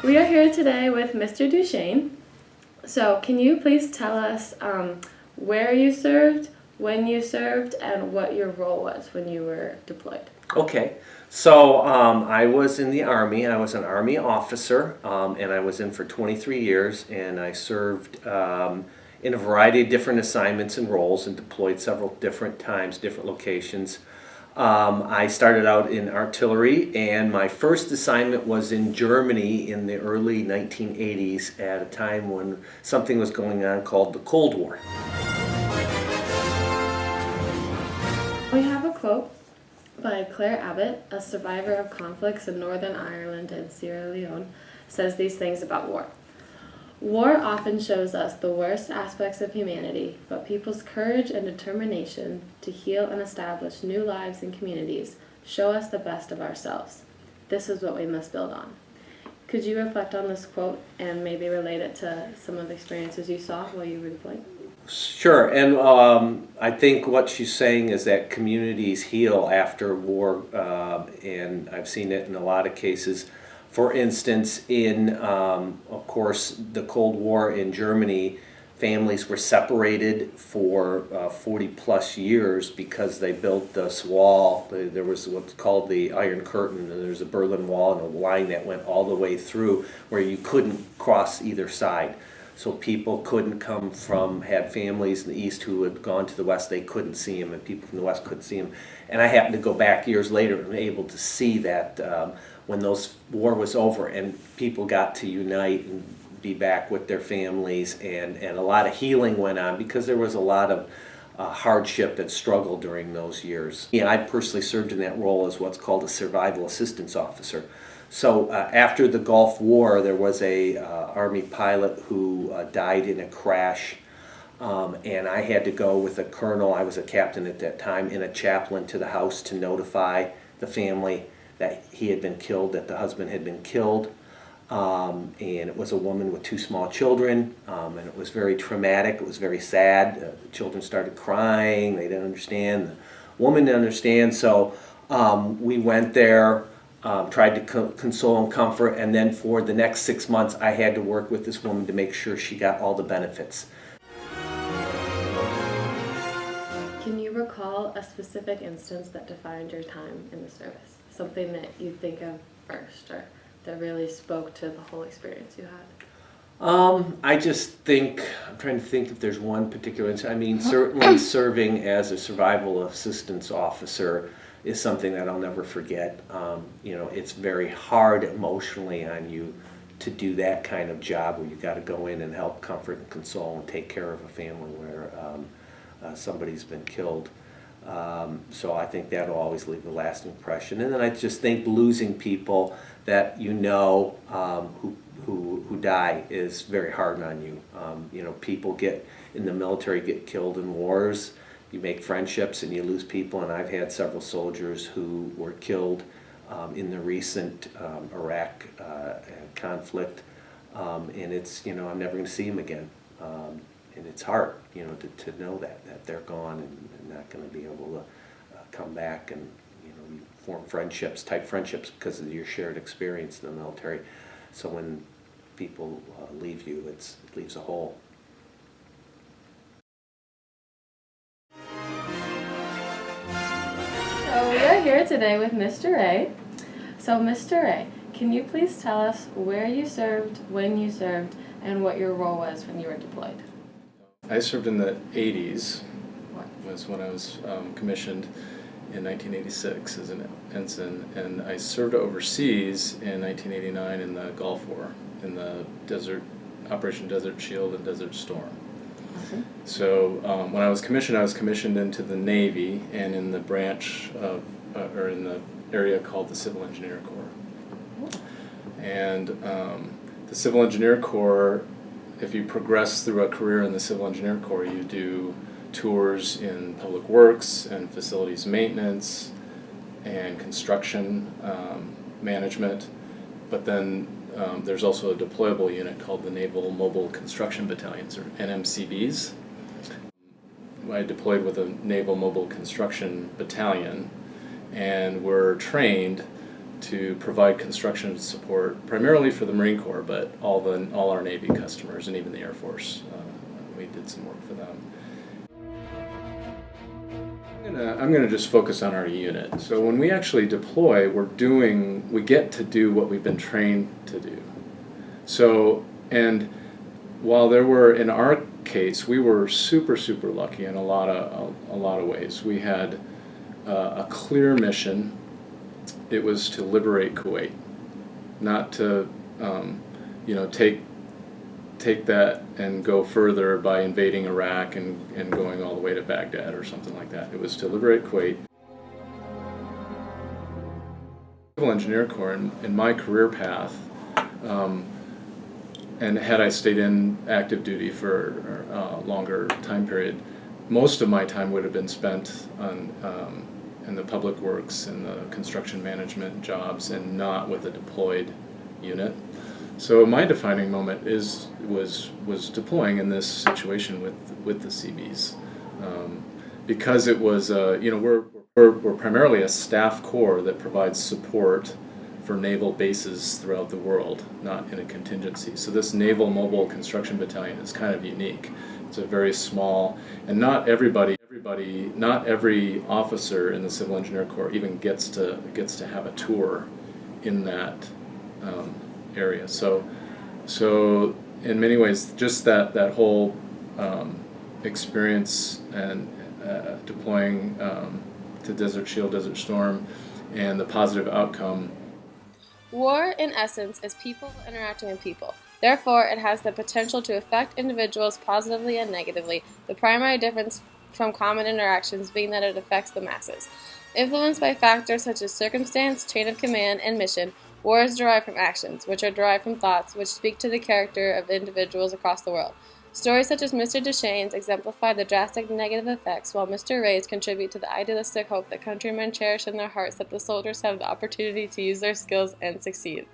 We are here today with Mr. Duchesne. So can you please tell us where you served, when you served, and what your role was when you were deployed? Okay, so I was in the Army. I was an Army officer, and I was in for 23 years, and I served in a variety of different assignments and roles and deployed several different times, different locations. I started out in artillery, and my first assignment was in Germany in the early 1980s at a time when something was going on called the Cold War. We have a quote by Claire Abbott, a survivor of conflicts in Northern Ireland and Sierra Leone, says these things about war. War often shows us the worst aspects of humanity, but people's courage and determination to heal and establish new lives and communities show us the best of ourselves. This is what we must build on. Could you reflect on this quote and maybe relate it to some of the experiences you saw while you were deployed? Sure, and I think what she's saying is that communities heal after war, and I've seen it in a lot of cases. For instance, in, of course, the Cold War in Germany, families were separated for 40 plus years because they built this wall. There was what's called the Iron Curtain, and there's a Berlin Wall and a line that went all the way through where you couldn't cross either side. So people couldn't come from, had families in the East who had gone to the West, they couldn't see them, and people from the West couldn't see them. And I happened to go back years later and able to see that when those war was over and people got to unite and be back with their families, and a lot of healing went on because there was a lot of hardship and struggle during those years. Yeah, I personally served in that role as what's called a survival assistance officer. So after the Gulf War, there was a Army pilot who died in a crash, and I had to go with a colonel, I was a captain at that time, and a chaplain to the house to notify the family that he had been killed, that the husband had been killed. And it was a woman with two small children, and it was very traumatic, it was very sad. The children started crying, they didn't understand, the woman didn't understand, so we went there. Tried to console and comfort, and then for the next 6 months I had to work with this woman to make sure she got all the benefits. Can you recall a specific instance that defined your time in the service? Something that you think of first, or that really spoke to the whole experience you had? I just think, I'm trying to think if there's one particular instance. I mean, certainly serving as a survival assistance officer is something that I'll never forget. It's very hard emotionally on you to do that kind of job where you got to go in and help comfort and console and take care of a family where somebody's been killed. So I think that'll always leave a lasting impression. And then I just think losing people that who die is very hard on you. People get in the military, get killed in wars. You make friendships and you lose people, and I've had several soldiers who were killed in the recent Iraq conflict, and it's, I'm never going to see them again, and it's hard, to know that they're gone and not going to be able to come back, and you form type friendships because of your shared experience in the military. So when people leave you, it leaves a hole. So we are here today with Mr. A. So Mr. A, can you please tell us where you served, when you served, and what your role was when you were deployed? I served in the 80s, What? was when I was commissioned in 1986 as an ensign, and I served overseas in 1989 in the Gulf War, in the Operation Desert Shield and Desert Storm. Awesome. So when I was commissioned into the Navy and in the branch of, or in the area called the Civil Engineer Corps. And the Civil Engineer Corps, if you progress through a career in the Civil Engineer Corps, you do tours in public works and facilities maintenance and construction management, but then there's also a deployable unit called the Naval Mobile Construction Battalions, or NMCBs. I deployed with a Naval Mobile Construction Battalion, and were trained to provide construction support primarily for the Marine Corps, but all our Navy customers and even the Air Force. We did some work for them. I'm gonna just focus on our unit. So when we actually deploy, we get to do what we've been trained to do. So, and while in our case, we were super lucky in a lot of ways. We had a clear mission. It was to liberate Kuwait, not to take that and go further by invading Iraq and going all the way to Baghdad or something like that. It was to liberate Kuwait. Civil Engineer Corps in my career path, and had I stayed in active duty for a longer time period, most of my time would have been spent on in the public works and the construction management jobs, and not with a deployed unit. So my defining moment was deploying in this situation with the Seabees, because it was we're primarily a staff corps that provides support for naval bases throughout the world, not in a contingency. So this Naval Mobile Construction Battalion is kind of unique. It's a very small, and not every officer in the Civil Engineer Corps even gets to have a tour in that area. So in many ways, just that whole experience and deploying to Desert Shield, Desert Storm, and the positive outcome. War, in essence, is people interacting with people. Therefore, it has the potential to affect individuals positively and negatively, the primary difference from common interactions being that it affects the masses. Influenced by factors such as circumstance, chain of command, and mission, war is derived from actions, which are derived from thoughts, which speak to the character of individuals across the world. Stories such as Mr. Deschain's exemplify the drastic negative effects, while Mr. Ray's contribute to the idealistic hope that countrymen cherish in their hearts that the soldiers have the opportunity to use their skills and succeed.